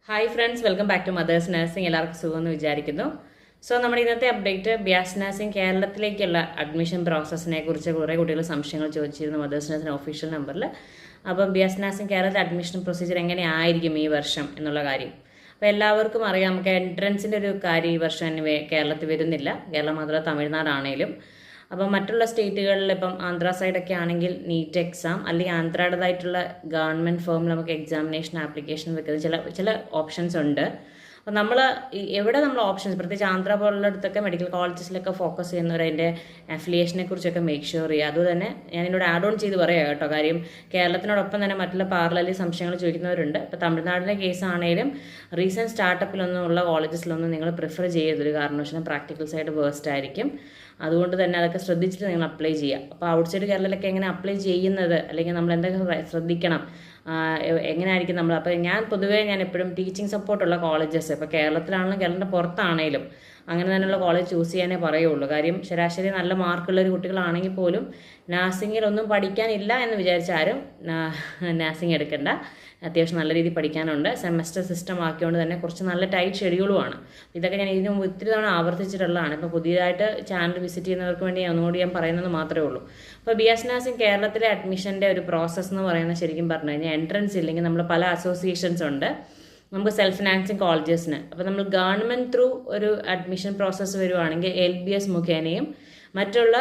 Hi friends, welcome back to mother's nursing. എല്ലാവർക്കും സുഖമെന്ന് വിചാരിക്കുന്നു. സോ നമ്മുടെ ഇന്നത്തെ അപ്ഡേറ്റ് ബിയാസ് നഴ്സിംഗ് കേരളത്തിലേക്കുള്ള അഡ്മിഷൻ പ്രോസസ്സിനെ കുറിച്ച് കുറേ കുട്ടികൾ സംശയങ്ങൾ ചോദിച്ചിരുന്നു മദേഴ്സ് നഴ്സിംഗ് ഒഫീഷ്യൽ നമ്പറിൽ. അപ്പം ബിയാസ് നഴ്സിംഗ് കേരളത്തിൽ അഡ്മിഷൻ പ്രൊസീജിയർ എങ്ങനെയായിരിക്കും ഈ വർഷം എന്നുള്ള കാര്യം. അപ്പോൾ എല്ലാവർക്കും അറിയാം, നമുക്ക് എൻട്രൻസിൻ്റെ ഒരു കാര്യം ഈ വർഷം കേരളത്തിൽ വരുന്നില്ല. കേരളം മാത്രമല്ല, തമിഴ്നാടാണേലും. അപ്പം മറ്റുള്ള സ്റ്റേറ്റുകളിൽ ഇപ്പം ആന്ധ്ര സൈഡൊക്കെ ആണെങ്കിൽ നീറ്റ് എക്സാം അല്ലെങ്കിൽ ആന്ധ്രയുടേതായിട്ടുള്ള ഗവൺമെൻറ് ഫോമിൽ നമുക്ക് എക്സാമിനേഷൻ ആപ്ലിക്കേഷൻ വെക്കുന്ന ചില ഓപ്ഷൻസ് ഉണ്ട്. അപ്പോൾ നമ്മൾ എവിടെ നമ്മൾ ഓപ്ഷൻസ്, പ്രത്യേകിച്ച് ആന്ധ്ര പോലുള്ളിടത്തൊക്കെ മെഡിക്കൽ കോളേജസിലൊക്കെ ഫോക്കസ് ചെയ്യുന്നവർ അതിൻ്റെ അഫിലിയേഷനെ കുറിച്ചൊക്കെ മേക്ക് ഷുവർ ചെയ്യുക. അതുതന്നെ ഞാൻ എന്നോട് ആഡ് ഓൺ ചെയ്ത് പറയാം കേട്ടോ. കാര്യം കേരളത്തിനോടൊപ്പം തന്നെ മറ്റുള്ള പാരലലി സംശയങ്ങൾ ചോദിക്കുന്നവരുണ്ട്. ഇപ്പോൾ തമിഴ്നാടിൻ്റെ കേസാണേലും റീസെൻറ്റ് സ്റ്റാർട്ടപ്പിലൊന്നും ഉള്ള കോളേജസിലൊന്നും നിങ്ങൾ പ്രിഫർ ചെയ്യരുതൊരു കാരണവശാലും. പ്രാക്ടിക്കൽ സൈഡ് വേസ്റ്റ് ആയിരിക്കും. അതുകൊണ്ട് തന്നെ അതൊക്കെ ശ്രദ്ധിച്ചിട്ട് നിങ്ങൾ അപ്ലൈ ചെയ്യുക. അപ്പോൾ ഔട്ട് സൈഡ് കേരളത്തിലൊക്കെ എങ്ങനെ അപ്ലൈ ചെയ്യുന്നത്, അല്ലെങ്കിൽ നമ്മൾ എന്തൊക്കെ ശ്രദ്ധിക്കണം, എങ്ങനെയായിരിക്കും നമ്മൾ. അപ്പോൾ ഞാൻ എപ്പോഴും ടീച്ചിങ് സപ്പോർട്ടുള്ള കോളേജസ്, ഇപ്പോൾ കേരളത്തിലാണെങ്കിലും കേരളത്തിൻ്റെ പുറത്താണേലും അങ്ങനെ തന്നെയുള്ള കോളേജ് ചൂസ് ചെയ്യാനേ പറയുള്ളൂ. കാര്യം ശരാശരി നല്ല മാർക്കുള്ളൊരു കുട്ടികളാണെങ്കിൽ പോലും നഴ്സിങ്ങിലൊന്നും പഠിക്കാനില്ല എന്ന് വിചാരിച്ചാരും നഴ്സിംഗ് എടുക്കേണ്ട. അത്യാവശ്യം നല്ല രീതിയിൽ പഠിക്കാനുണ്ട്. സെമസ്റ്റർ സിസ്റ്റം ആക്കിയോണ്ട് തന്നെ കുറച്ച് നല്ല ടൈറ്റ് ഷെഡ്യൂളുമാണ്. ഇതൊക്കെ ഞാൻ ഇതിനു മുമ്പ് ഒത്തിരി തവണ ആവർത്തിച്ചിട്ടുള്ളതാണ്. ഇപ്പോൾ പുതിയതായിട്ട് ചാനൽ വിസിറ്റ് ചെയ്യുന്നവർക്ക് വേണ്ടി ഒന്നുകൂടി ഞാൻ പറയുന്നത് മാത്രമേ ഉള്ളൂ. അപ്പോൾ ബിയാസ് നഴ്സിംഗ് കേരളത്തിലെ അഡ്മിഷൻ്റെ ഒരു പ്രോസസ്സ് എന്ന് പറയുന്നത് ശരിക്കും പറഞ്ഞു കഴിഞ്ഞാൽ എൻട്രൻസ് ഇല്ലെങ്കിൽ നമ്മൾ പല അസോസിയേഷൻസ് ഉണ്ട് നമുക്ക് സെൽഫ് ഫിനാൻസിങ് കോളേജസിന്. അപ്പോൾ നമ്മൾ ഗവൺമെൻറ് ത്രൂ ഒരു അഡ്മിഷൻ പ്രോസസ്സ് വരുവാണെങ്കിൽ LBS മുഖേനയും, മറ്റുള്ള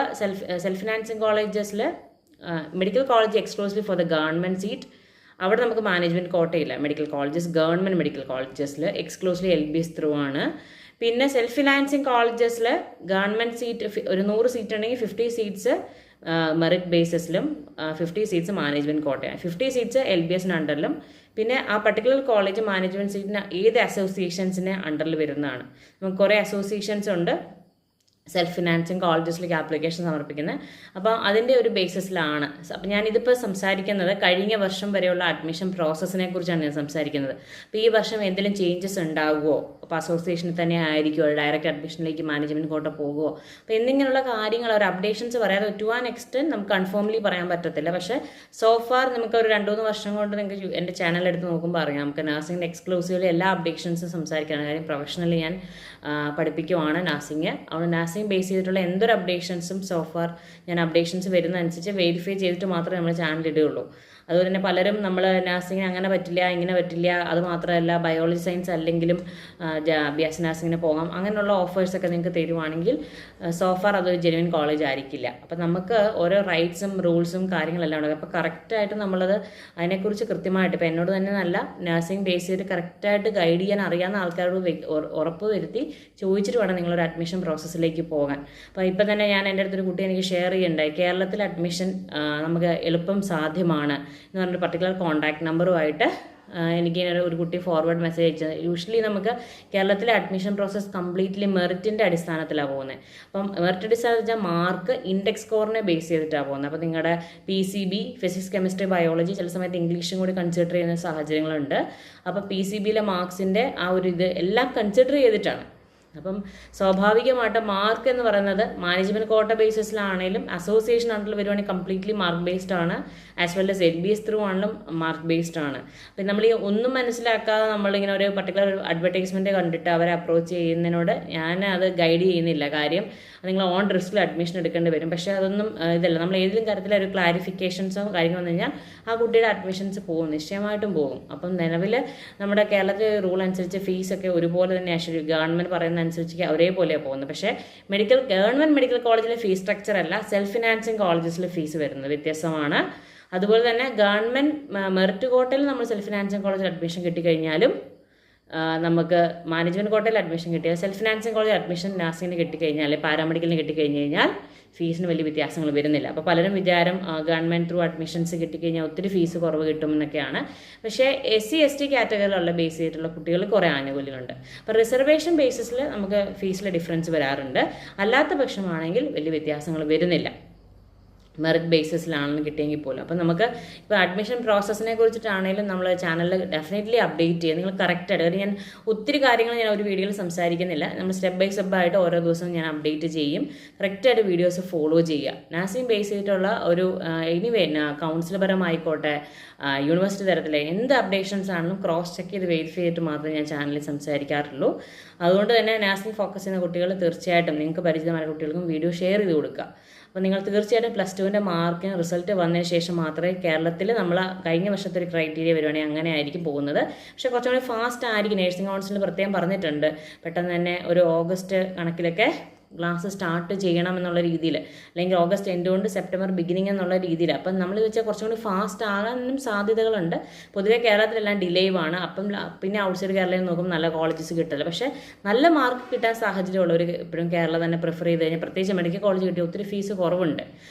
സെൽഫ് ഫിനാൻസിങ് കോളേജസിൽ medical college exclusively for the government seat, അവിടെ നമുക്ക് മാനേജ്മെൻറ്റ് കോട്ടയില്ല. മെഡിക്കൽ കോളേജസ് ഗവൺമെൻറ് മെഡിക്കൽ കോളേജസിൽ എക്സ്ക്ലൂസീവ്ലി LBS ത്രൂ ആണ്. പിന്നെ സെൽഫ് ഫിനാൻസിങ് കോളേജസിൽ ഗവൺമെൻറ് സീറ്റ് ഒരു 100 സീറ്റ് ഉണ്ടെങ്കിൽ 50 സീറ്റ്സ് മെറിറ്റ് ബേസിസിലും 50 സീറ്റ്സ് മാനേജ്മെൻറ്റ് കോട്ടയാണ്. 50 സീറ്റ്സ് LBS അണ്ടറിലും, പിന്നെ ആ പർട്ടിക്കുലർ കോളേജ് മാനേജ്മെൻറ്റ് സീറ്റിന് ഏത് അസോസിയേഷൻസിന് അണ്ടറിൽ വരുന്നതാണ്. നമുക്ക് കുറേ അസോസിയേഷൻസ് ഉണ്ട് സെൽഫ് ഫിനാൻസിങ് കോളേജസിലേക്ക് ആപ്ലിക്കേഷൻ സമർപ്പിക്കുന്നത്. അപ്പോൾ അതിൻ്റെ ഒരു ബേസിസിലാണ്. അപ്പോൾ ഞാനിതിപ്പോൾ സംസാരിക്കുന്നത് കഴിഞ്ഞ വർഷം വരെയുള്ള അഡ്മിഷൻ പ്രോസസ്സിനെ കുറിച്ചാണ് ഞാൻ സംസാരിക്കുന്നത്. അപ്പോൾ ഈ വർഷം എന്തെങ്കിലും ചേഞ്ചസ് ഉണ്ടാകുമോ, അപ്പോൾ അസോസിയേഷനിൽ തന്നെ ആയിരിക്കുമോ, ഡയറക്റ്റ് അഡ്മിഷനിലേക്ക് മാനേജ്മെൻറ്റ് കോട്ട പോകുമോ, അപ്പോൾ എന്നിങ്ങനെയുള്ള കാര്യങ്ങൾ ഒരു അപ്ഡേഷൻസ് പറയാതെ ടു ആൻ എക്സ്റ്റെൻറ്റ് നമുക്ക് കൺഫേംലി പറയാൻ പറ്റത്തില്ല. പക്ഷേ സോഫാർ നമുക്ക് ഒരു 2-3 വർഷം കൊണ്ട് നിങ്ങൾക്ക് എൻ്റെ ചാനൽ എടുത്ത് നോക്കുമ്പോൾ അറിയാം, നമുക്ക് നഴ്സിംഗിൻ്റെ എക്സ്ക്ലൂസീവ്ലി എല്ലാ അപ്ഡേഷൻസും സംസാരിക്കാനാണ്. കാര്യം പ്രൊഫഷണലി ഞാൻ പഠിപ്പിക്കുവാണ് നഴ്സിംഗ്. അവിടെ നഴ്സിംഗ് ബേസ് ചെയ്തിട്ടുള്ള എന്തൊരു അപ്ഡേഷൻസും സോഫാർ ഞാൻ അപ്ഡേഷൻസ് വരുന്നതനുസരിച്ച് വെരിഫൈ ചെയ്തിട്ട് മാത്രമേ നമ്മൾ ചാനൽ ഇടുകയുള്ളൂ. അതുപോലെ തന്നെ പലരും നമ്മൾ നഴ്സിംഗിന് അങ്ങനെ പറ്റില്ല, ഇങ്ങനെ പറ്റില്ല, അത് മാത്രമല്ല ബയോളജി സയൻസ് അല്ലെങ്കിലും ബിയാസ് നഴ്സിങ്ങിന് പോകാം, അങ്ങനെയുള്ള ഓഫേഴ്സൊക്കെ നിങ്ങൾക്ക് തരുവാണെങ്കിൽ സോഫാർ അതൊരു ജെന്യുവൻ കോളേജ് ആയിരിക്കില്ല. അപ്പം നമുക്ക് ഓരോ റൈറ്റ്സും റൂൾസും കാര്യങ്ങളെല്ലാം ഉണ്ട്. അപ്പോൾ കറക്റ്റായിട്ട് നമ്മളത് അതിനെക്കുറിച്ച് കൃത്യമായിട്ട്, ഇപ്പോൾ എന്നോട് തന്നെ നല്ല നഴ്സിംഗ് ബേസ് ചെയ്തിട്ട് കറക്റ്റായിട്ട് ഗൈഡ് ചെയ്യാൻ അറിയാവുന്ന ആൾക്കാരോട് ഉറപ്പ് വരുത്തി ചോദിച്ചിട്ട് വേണം നിങ്ങളൊരു അഡ്മിഷൻ പ്രോസസ്സിലേക്ക് പോകാൻ. അപ്പോൾ ഇപ്പം തന്നെ ഞാൻ എൻ്റെ അടുത്തൊരു കുട്ടി എനിക്ക് ഷെയർ ചെയ്യണ്ടായി, കേരളത്തിൽ അഡ്മിഷൻ നമുക്ക് എളുപ്പം സാധ്യമാണ് എന്ന് പറഞ്ഞൊരു പർട്ടിക്കുലർ കോൺടാക്ട് നമ്പറുമായിട്ട് എനിക്ക് ഒരു കുട്ടി ഫോർവേഡ് മെസ്സേജ് അയച്ചത്. യൂഷ്വലി നമുക്ക് കേരളത്തിലെ അഡ്മിഷൻ പ്രോസസ്സ് കംപ്ലീറ്റ്ലി മെറിറ്റിൻ്റെ അടിസ്ഥാനത്തിലാണ് പോകുന്നത്. അപ്പം മെറിറ്റ് അടിസ്ഥാനത്തിൽ വെച്ചാൽ മാർക്ക് ഇൻഡെക്സ് സ്കോറിനെ ബേസ് ചെയ്തിട്ടാണ് പോകുന്നത്. അപ്പോൾ നിങ്ങളുടെ PCB ഫിസിക്സ് കെമിസ്ട്രി ബയോളജി ചില സമയത്ത് ഇംഗ്ലീഷും കൂടി കൺസിഡർ ചെയ്യുന്ന സാഹചര്യങ്ങളുണ്ട്. അപ്പോൾ PCBയിലെ മാർക്സിൻ്റെ ആ ഒരു ഇത് എല്ലാം കൺസിഡർ ചെയ്തിട്ടാണ്. അപ്പം സ്വാഭാവികമായിട്ട് മാർക്ക് എന്ന് പറയുന്നത് മാനേജ്മെൻറ്റ് കോട്ട ബേസിസിലാണെങ്കിലും അസോസിയേഷൻ അണ്ടറിൽ വരുവാണെങ്കിൽ കംപ്ലീറ്റ്ലി മാർക്ക് ബേസ്ഡ് ആണ്. As well as LBS through ആണെങ്കിലും മാർക്ക് ബേസ്ഡ് ആണ്. അപ്പം നമ്മൾ ഈ ഒന്നും മനസ്സിലാക്കാതെ നമ്മളിങ്ങനെ ഒരു പർട്ടിക്കുലർ അഡ്വർടൈസ്മെൻറ്റ് കണ്ടിട്ട് അവരെ അപ്രോച്ച് ചെയ്യുന്നതിനോട് ഞാൻ അത് ഗൈഡ് ചെയ്യുന്നില്ല. കാര്യം നിങ്ങൾ ഓൺ റിസ്കിൽ അഡ്മിഷൻ എടുക്കേണ്ടി വരും. പക്ഷേ അതൊന്നും ഇതല്ല. നമ്മൾ ഏതെങ്കിലും കാര്യത്തിലൊരു ക്ലാരിഫിക്കേഷൻസോ കാര്യങ്ങൾ വന്നു കഴിഞ്ഞാൽ ആ കുട്ടിയുടെ അഡ്മിഷൻസ് പോകും, നിശ്ചയമായിട്ടും പോകും. അപ്പം നിലവിൽ നമ്മുടെ കേരളത്തിലെ റൂൾ അനുസരിച്ച് ഫീസൊക്കെ ഒരുപോലെ തന്നെ ആക്ച്വലി ഗവൺമെൻറ് പറയുന്ന അനുസരിച്ച് ഒരേപോലെയാണ് പോകുന്നത്. പക്ഷേ ഗവൺമെൻറ് മെഡിക്കൽ കോളേജിലെ ഫീസ് സ്ട്രക്ചർ അല്ല സെൽഫ് ഫിനാൻസിങ് കോളേജസിലെ ഫീസ് വരുന്നത് വ്യത്യാസമാണ്. അതുപോലെ തന്നെ ഗവൺമെൻറ് മെറിറ്റ് കോട്ടയിൽ നമ്മൾ സെൽഫ് ഫിനാൻസിങ് കോളേജിൽ അഡ്മിഷൻ കിട്ടിക്കഴിഞ്ഞാലും നമുക്ക് മാനേജ്മെൻറ്റ് കോട്ടയിൽ അഡ്മിഷൻ കിട്ടിയാൽ സെൽഫ് ഫിനാൻസിങ് കോളേജ് അഡ്മിഷൻ നഴ്സിംഗിന് കിട്ടിക്കഴിഞ്ഞാൽ പാരാമെഡിക്കലിന് കിട്ടിക്കഴിഞ്ഞ് കഴിഞ്ഞാൽ ഫീസിന് വലിയ വ്യത്യാസങ്ങൾ വരുന്നില്ല. അപ്പോൾ പലരും വിചാരം ഗവൺമെൻറ് ത്രൂ അഡ്മിഷൻസ് കിട്ടിക്കഴിഞ്ഞാൽ ഒത്തിരി ഫീസ് കുറവ് കിട്ടുമെന്നൊക്കെയാണ്. പക്ഷേ SC/ST കാറ്റഗറിയിലുള്ള ബേസ് ചെയ്തിട്ടുള്ള കുട്ടികൾക്ക് കുറേ ആനുകൂല്യങ്ങളുണ്ട്. അപ്പോൾ റിസർവേഷൻ ബേസിസിൽ നമുക്ക് ഫീസിലെ ഡിഫറൻസ് വരാറുണ്ട്. അല്ലാത്ത പക്ഷമാണെങ്കിൽ വലിയ വ്യത്യാസങ്ങൾ വരുന്നില്ല. മെറിറ്റ് ബേസിസിലാണെന്ന് കിട്ടിയെങ്കിൽ പോലും. അപ്പം നമുക്ക് ഇപ്പോൾ അഡ്മിഷൻ പ്രോസസ്സിനെ കുറിച്ചിട്ടാണെങ്കിലും നമ്മൾ ചാനലിൽ ഡെഫിനറ്റ്ലി അപ്ഡേറ്റ് ചെയ്യുക. നിങ്ങൾ കറക്റ്റായിട്ട് ഞാൻ ഒത്തിരി കാര്യങ്ങൾ ഞാൻ ഒരു വീഡിയോയിൽ സംസാരിക്കുന്നില്ല. നമ്മൾ സ്റ്റെപ്പ് ബൈ സ്റ്റെപ്പ് ആയിട്ട് ഓരോ ദിവസവും ഞാൻ അപ്ഡേറ്റ് ചെയ്യും. കറക്റ്റായിട്ട് വീഡിയോസ് ഫോളോ ചെയ്യുക. നഴ്സിംഗ് ബേസ് ചെയ്തിട്ടുള്ള ഒരു എനിവേ കൗൺസിൽ പരമായിക്കോട്ടെ യൂണിവേഴ്സിറ്റി തരത്തിലെ എന്ത് അപ്ഡേഷൻസ് ആണെങ്കിലും ക്രോസ് ചെക്ക് ചെയ്ത് വെരിഫൈ ചെയ്തിട്ട് മാത്രമേ ഞാൻ ചാനലിൽ സംസാരിക്കാറുള്ളൂ. അതുകൊണ്ട് തന്നെ നഴ്സിംഗ് ഫോക്കസ് ചെയ്യുന്ന കുട്ടികൾ തീർച്ചയായിട്ടും നിങ്ങൾക്ക് പരിചിതമായ കുട്ടികൾക്കും വീഡിയോ ഷെയർ ചെയ്ത് കൊടുക്കുക. അപ്പോൾ നിങ്ങൾ തീർച്ചയായിട്ടും +2 മാർക്കിന് റിസൾട്ട് വന്നതിന് ശേഷം മാത്രമേ കേരളത്തിൽ നമ്മൾ കഴിഞ്ഞ വർഷത്തെ ഒരു ക്രൈറ്റീരിയ വരുവാണെങ്കിൽ അങ്ങനെ ആയിരിക്കും പോകുന്നത്. പക്ഷേ കുറച്ചുകൂടി ഫാസ്റ്റ് ആയിരിക്കും. നഴ്സിംഗ് കൗൺസിൽ പ്രത്യേകം പറഞ്ഞിട്ടുണ്ട് പെട്ടെന്ന് തന്നെ ഒരു ഓഗസ്റ്റ് കണക്കിലൊക്കെ ക്ലാസ് സ്റ്റാർട്ട് ചെയ്യണം എന്നുള്ള രീതിയിൽ, അല്ലെങ്കിൽ ഓഗസ്റ്റ് എൻഡ് കൊണ്ട് സെപ്റ്റംബർ ബിഗിനിങ് എന്നുള്ള രീതിയിൽ. അപ്പം നമ്മൾ വെച്ചാൽ കുറച്ചും കൂടി ഫാസ്റ്റ് ആകാനും സാധ്യതകളുണ്ട്. പൊതുവേ കേരളത്തിലെല്ലാം ഡിലേവാണ്. അപ്പം പിന്നെ ഔട്ട്സൈഡ് കേരളയിൽ നോക്കുമ്പോൾ നല്ല കോളേജസ് കിട്ടില്ല. പക്ഷേ നല്ല മാർക്ക് കിട്ടാൻ സാഹചര്യമുള്ളവർ എപ്പോഴും കേരള തന്നെ പ്രിഫർ ചെയ്ത് കഴിഞ്ഞാൽ, പ്രത്യേകിച്ച് മെഡിക്കൽ കോളേജ് കിട്ടിയ ഒത്തിരി ഫീസ് കുറവുണ്ട്.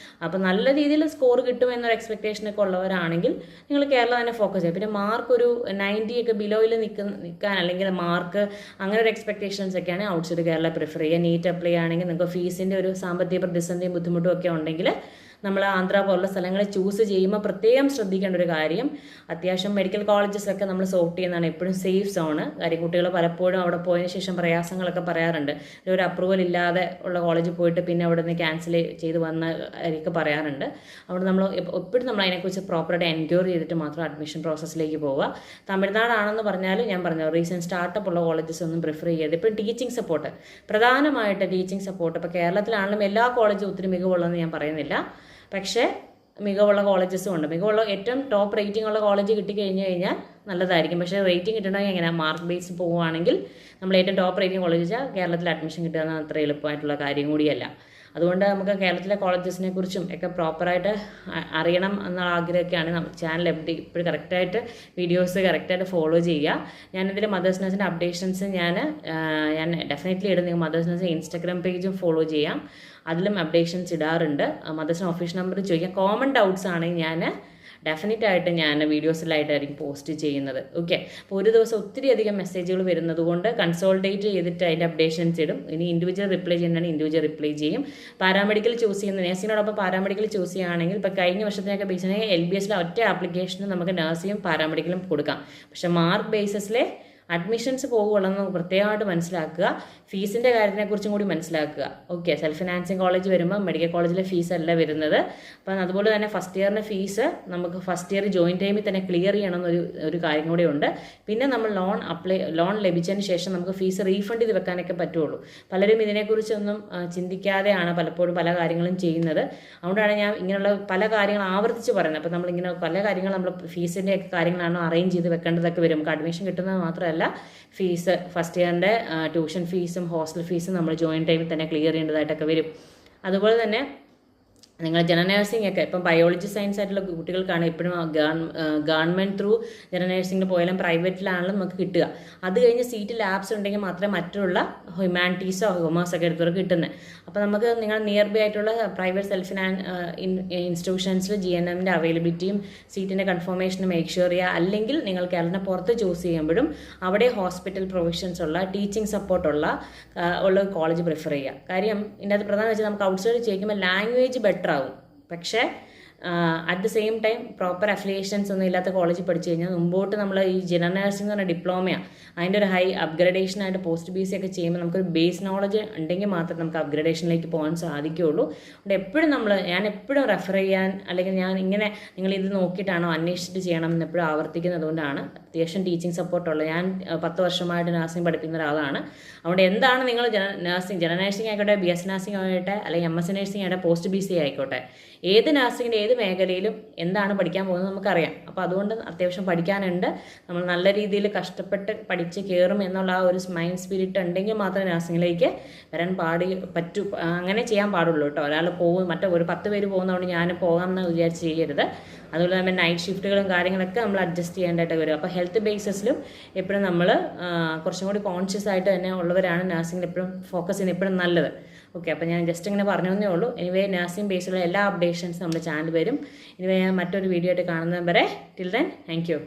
അപ്പോൾ നല്ല രീതിയിൽ സ്കോർ കിട്ടും എന്നൊരു എക്സ്പെക്ടേഷനൊക്കെ ഉള്ളവരാണെങ്കിൽ നിങ്ങൾ കേരള തന്നെ ഫോക്കസ് ചെയ്യുക. പിന്നെ മാർക്ക് ഒരു 90 ഒക്കെ ബിലോയിൽ നിൽക്കാൻ, അല്ലെങ്കിൽ മാർക്ക് അങ്ങനെ ഒരു എക്സ്പെക്ടേഷൻസ് ഒക്കെയാണ് ഔട്ട്സൈഡ് കേരള പ്രിഫർ ചെയ്യുക. നീറ്റ് അപ്ലൈ ആണെങ്കിൽ നിങ്ങൾക്ക് ഫീസിൻ്റെ ഒരു സാമ്പത്തിക പ്രതിസന്ധിയും ബുദ്ധിമുട്ടും ഒക്കെ ഉണ്ടെങ്കിൽ നമ്മൾ ആന്ധ്ര പോലുള്ള സ്ഥലങ്ങൾ ചൂസ് ചെയ്യുമ്പോൾ പ്രത്യേകം ശ്രദ്ധിക്കേണ്ട ഒരു കാര്യം, അത്യാവശ്യം മെഡിക്കൽ കോളേജസൊക്കെ നമ്മൾ സോർട്ട് ചെയ്യുന്നതാണ് എപ്പോഴും സേഫ് സോണ്. കാര്യം കുട്ടികൾ പലപ്പോഴും അവിടെ പോയതിന് ശേഷം പ്രയാസങ്ങളൊക്കെ പറയാറുണ്ട്. ഒരു അപ്രൂവൽ ഇല്ലാതെ ഉള്ള കോളേജിൽ പോയിട്ട് പിന്നെ അവിടെ നിന്ന് ക്യാൻസൽ ചെയ്ത് വന്ന ഒക്കെ പറയാറുണ്ട്. അവിടെ നമ്മൾ എപ്പോഴും നമ്മൾ അതിനെക്കുറിച്ച് പ്രോപ്പറായിട്ട് എൻക്വയറി ചെയ്തിട്ട് മാത്രം അഡ്മിഷൻ പ്രോസസ്സിലേക്ക് പോവുക. തമിഴ്നാടാണെന്ന് പറഞ്ഞാൽ ഞാൻ പറഞ്ഞു റീസെൻറ്റ് സ്റ്റാർട്ടപ്പ് ഉള്ള കോളേജസ് ഒന്നും പ്രിഫർ ചെയ്യരുത്. ഇപ്പം ടീച്ചിങ് സപ്പോർട്ട്, പ്രധാനമായിട്ട് ടീച്ചിങ് സപ്പോർട്ട്, ഇപ്പോൾ കേരളത്തിലാണെങ്കിലും എല്ലാ കോളേജും ഒത്തിരി മികവുള്ളതെന്ന് ഞാൻ പറയുന്നില്ല. പക്ഷേ മികവുള്ള കോളേജസും ഉണ്ട്. മികവുള്ള ഏറ്റവും ടോപ്പ് റേറ്റിംഗ് ഉള്ള കോളേജ് കിട്ടിക്കഴിഞ്ഞ് കഴിഞ്ഞാൽ നല്ലതായിരിക്കും. പക്ഷേ റേറ്റിംഗ് കിട്ടണമെങ്കിൽ എങ്ങനെ മാർക്ക് ബേസ് പോവുകയാണെങ്കിൽ നമ്മൾ ഏറ്റവും ടോപ്പ് റേറ്റിംഗ് കോളേജ് വെച്ചാൽ കേരളത്തിൽ അഡ്മിഷൻ കിട്ടുക എന്ന അത്ര എളുപ്പമായിട്ടുള്ള കാര്യം കൂടിയല്ല. അതുകൊണ്ട് നമുക്ക് കേരളത്തിലെ കോളേജസിനെ കുറിച്ചും ഒക്കെ പ്രോപ്പറായിട്ട് അറിയണം എന്നുള്ള ആഗ്രഹമൊക്കെയാണ്. ചാനൽ ഇപ്പോഴും കറക്റ്റായിട്ട് വീഡിയോസ് കറക്റ്റായിട്ട് ഫോളോ ചെയ്യുക. ഞാനിതിൽ മദേഴ്സ് നഴ്സിൻ്റെ അപ്ഡേഷൻസ് ഞാൻ ഡെഫിനറ്റ്ലി ഇടും. നിങ്ങൾ മദേഴ്സ് നഴ്സിൻ്റെ ഇൻസ്റ്റാഗ്രാം പേജും ഫോളോ ചെയ്യാം. അതിലും അപ്ഡേഷൻസ് ഇടാറുണ്ട്. മദേഴ്സിൻ്റെ ഒഫീഷ്യൽ നമ്പർ ചോദിക്കാം. കോമൺ ഡൗട്ട്സ് ആണെങ്കിൽ ഞാൻ ഡെഫിനറ്റായിട്ട് ഞാൻ വീഡിയോസിലായിട്ടായിരിക്കും പോസ്റ്റ് ചെയ്യുന്നത്. ഓക്കെ, അപ്പോൾ ഒരു ദിവസം ഒത്തിരി അധികം മെസ്സേജുകൾ വരുന്നത് കൊണ്ട് കൺസോൾട്ടേറ്റ് ചെയ്തിട്ട് അതിൻ്റെ അപ്ഡേഷൻസ് ഇടും. ഇനി ഇൻഡിവിജ്വൽ റിപ്ലൈ ചെയ്യുന്നതാണ് ഇൻഡിവിജ്വൽ റിപ്ലൈ ചെയ്യും. പാരാമെഡിക്കൽ ചൂസ് ചെയ്യുന്ന നേഴ്സിനോടൊപ്പം പാരാമെഡിക്കൽ ചൂസ് ചെയ്യുകയാണെങ്കിൽ ഇപ്പോൾ കഴിഞ്ഞ വർഷത്തിനൊക്കെ ബേസിൽ LBS ഒറ്റ ആപ്ലിക്കേഷന് നമുക്ക് നഴ്സിംഗും പാരാമെഡിക്കലും കൊടുക്കാം. പക്ഷേ മാർക്ക് ബേസിസിലെ അഡ്മിഷൻസ് പോകുകയുള്ളതെന്ന് പ്രത്യേകമായിട്ട് മനസ്സിലാക്കുക. ഫീസിൻ്റെ കാര്യത്തിനെക്കുറിച്ചും കൂടി മനസ്സിലാക്കുക. ഓക്കെ, സെൽഫ് ഫിനാൻസിങ് കോളേജ് വരുമ്പോൾ മെഡിക്കൽ കോളേജിലെ ഫീസ് അല്ല വരുന്നത്. അപ്പം അതുപോലെ തന്നെ ഫസ്റ്റ് ഇയറിൻ്റെ ഫീസ് നമുക്ക് ഫസ്റ്റ് ഇയർ ജോയിൻ ടൈമിൽ തന്നെ ക്ലിയർ ചെയ്യണമെന്നൊരു കാര്യം കൂടെ ഉണ്ട്. പിന്നെ നമ്മൾ ലോൺ ലഭിച്ചതിന് ശേഷം നമുക്ക് ഫീസ് റീഫണ്ട് ചെയ്ത് വെക്കാനൊക്കെ പറ്റുള്ളൂ. പലരും ഇതിനെക്കുറിച്ചൊന്നും ചിന്തിക്കാതെയാണ് പലപ്പോഴും പല കാര്യങ്ങളും ചെയ്യുന്നത്. അതുകൊണ്ടാണ് ഞാൻ ഇങ്ങനെയുള്ള പല കാര്യങ്ങൾ ആവർത്തിച്ച് പറയുന്നത്. അപ്പോൾ നമ്മളിങ്ങനെ പല കാര്യങ്ങൾ നമ്മൾ ഫീസിൻ്റെ ഒക്കെ കാര്യങ്ങളാണ് അറേഞ്ച് ചെയ്ത് വെക്കേണ്ടതൊക്കെ വരും. നമുക്ക് അഡ്മിഷൻ കിട്ടുന്നത് മാത്രമല്ല ഫീസ്, ഫസ്റ്റ് ഇയറിൻ്റെ ട്യൂഷൻ ഫീസും ഹോസ്റ്റൽ ഫീസും നമ്മൾ ജോയിൻ ടൈമിൽ തന്നെ ക്ലിയർ ചെയ്യേണ്ടതായിട്ടൊക്കെ വരും. അതുപോലെ തന്നെ നിങ്ങൾ ജനറൽ നഴ്സിംഗ് ഒക്കെ ഇപ്പം ബയോളജി സയൻസ് ആയിട്ടുള്ള കുട്ടികൾക്കാണ് എപ്പോഴും ഗവൺമെൻറ് ത്രൂ ജനറൽ നഴ്സിംഗിന് പോയാലും പ്രൈവറ്റിലാണെങ്കിലും നമുക്ക് കിട്ടുക. അത് കഴിഞ്ഞ് സീറ്റ് ലാബ്സ് ഉണ്ടെങ്കിൽ മാത്രമേ മറ്റുള്ള ഹ്യൂമാനിറ്റീസോ കൊമേഴ്സൊക്കെ എടുത്തവർക്ക് കിട്ടുന്നത്. അപ്പോൾ നമുക്ക് നിങ്ങൾ നിയർ ബൈ ആയിട്ടുള്ള പ്രൈവറ്റ് സെൽഫ് ഇൻസ്റ്റിറ്റ്യൂഷൻസിൽ GNMൻ്റെ അവൈലബിലിറ്റിയും സീറ്റിൻ്റെ കൺഫർമേഷനും മേക്ക് ഷുവർ ചെയ്യുക. അല്ലെങ്കിൽ നിങ്ങൾ കേരളത്തിന് പുറത്ത് ചൂസ് ചെയ്യുമ്പോഴും അവിടെ ഹോസ്പിറ്റൽ പ്രൊവിഷൻസ് ഉള്ള ടീച്ചിങ് സപ്പോർട്ടുള്ള കോളേജ് പ്രിഫർ ചെയ്യുക. കാര്യം ഇതിൻ്റെ അത് പ്രധാനം വെച്ചാൽ നമുക്ക് ഔട്ട്സൈഡ് ചോദിക്കുമ്പോൾ ലാംഗ്വേജ് ബെറ്റർ ആവും. പക്ഷേ at the same time proper affiliations ഒന്നും ഇല്ലാത്ത കോളേജിൽ പഠിച്ചു കഴിഞ്ഞാൽ മുമ്പോട്ട് നമ്മൾ ഈ ജനറൽ നഴ്സിംഗ് എന്ന് പറഞ്ഞാൽ ഡിപ്ലോമയാണ്, അതിൻ്റെ ഒരു ഹൈ അപ്ഗ്രഡേഷനായിട്ട് പോസ്റ്റ് BC ഒക്കെ ചെയ്യുമ്പോൾ നമുക്കൊരു ബേസ് നോളജ് ഉണ്ടെങ്കിൽ മാത്രമേ നമുക്ക് അപ്ഗ്രഡേഷനിലേക്ക് പോകാൻ സാധിക്കുകയുള്ളൂ. അതുകൊണ്ട് എപ്പോഴും ഞാൻ എപ്പോഴും റെഫർ ചെയ്യാൻ, അല്ലെങ്കിൽ ഞാൻ ഇങ്ങനെ നിങ്ങൾ ഇത് നോക്കിയിട്ടാണോ അന്വേഷിച്ചിട്ട് ചെയ്യണം എന്ന് എപ്പോഴും ആവർത്തിക്കുന്നത് കൊണ്ടാണ്. അത്യാവശ്യം ടീച്ചിങ് സപ്പോർട്ടുള്ള ഞാൻ 10 വർഷമായിട്ട് നഴ്സിംഗ് പഠിപ്പിക്കുന്ന ഒരാളാണ്. അതുകൊണ്ട് എന്താണ് നിങ്ങൾ ജനറൽ നഴ്സിംഗ് ആയിക്കോട്ടെ, BS നഴ്സിംഗ് ആയിക്കോട്ടെ, അല്ലെങ്കിൽ MS നഴ്സിംഗ് ആയിക്കോട്ടെ, പോസ്റ്റ് BC ആയിക്കോട്ടെ, ഏത് നഴ്സിംഗിൻ്റെ ഏത് മേഖലയിലും എന്താണ് പഠിക്കാൻ പോകുന്നത് നമുക്കറിയാം. അപ്പോൾ അതുകൊണ്ട് അത്യാവശ്യം പഠിക്കാനുണ്ട്. നമ്മൾ നല്ല രീതിയിൽ കഷ്ടപ്പെട്ട് പഠിച്ച് കയറും എന്നുള്ള ആ ഒരു മൈൻഡ് സ്പിരിറ്റ് ഉണ്ടെങ്കിൽ മാത്രമേ നഴ്സിംഗിലേക്ക് വരാൻ പറ്റൂ. അങ്ങനെ ചെയ്യാൻ പാടുള്ളൂ കേട്ടോ. ഒരാൾ ഒരു 10 പേര് പോകുന്നതുകൊണ്ട് ഞാൻ പോകാമെന്ന് വിചാരിച്ച് ചെയ്യരുത്. അതുപോലെ തന്നെ നൈറ്റ് ഷിഫ്റ്റുകളും കാര്യങ്ങളൊക്കെ നമ്മൾ അഡ്ജസ്റ്റ് ചെയ്യേണ്ടതായിട്ട് വരും. അപ്പോൾ ഹെൽത്ത് ബേസിസിലും എപ്പോഴും നമ്മൾ കുറച്ചും കൂടി കോൺഷ്യസ് ആയിട്ട് തന്നെ ഉള്ളവരാണ് നഴ്സിംഗിൽ എപ്പോഴും ഫോക്കസ് ചെയ്യുന്നത് എപ്പോഴും നല്ലത്. ഓക്കെ, അപ്പോൾ ഞാൻ ജസ്റ്റ് ഇങ്ങനെ പറഞ്ഞേ ഉള്ളൂ. എനിവേ നഴ്സിംഗ് ബേസിലുള്ള എല്ലാ അപ്ഡേഷൻസും നമ്മുടെ ചാനൽ വരും. എനിവേ ഞാൻ മറ്റൊരു വീഡിയോ ആയിട്ട് കാണുന്നത് വരെ ടിൽ ദെൻ താങ്ക് യു.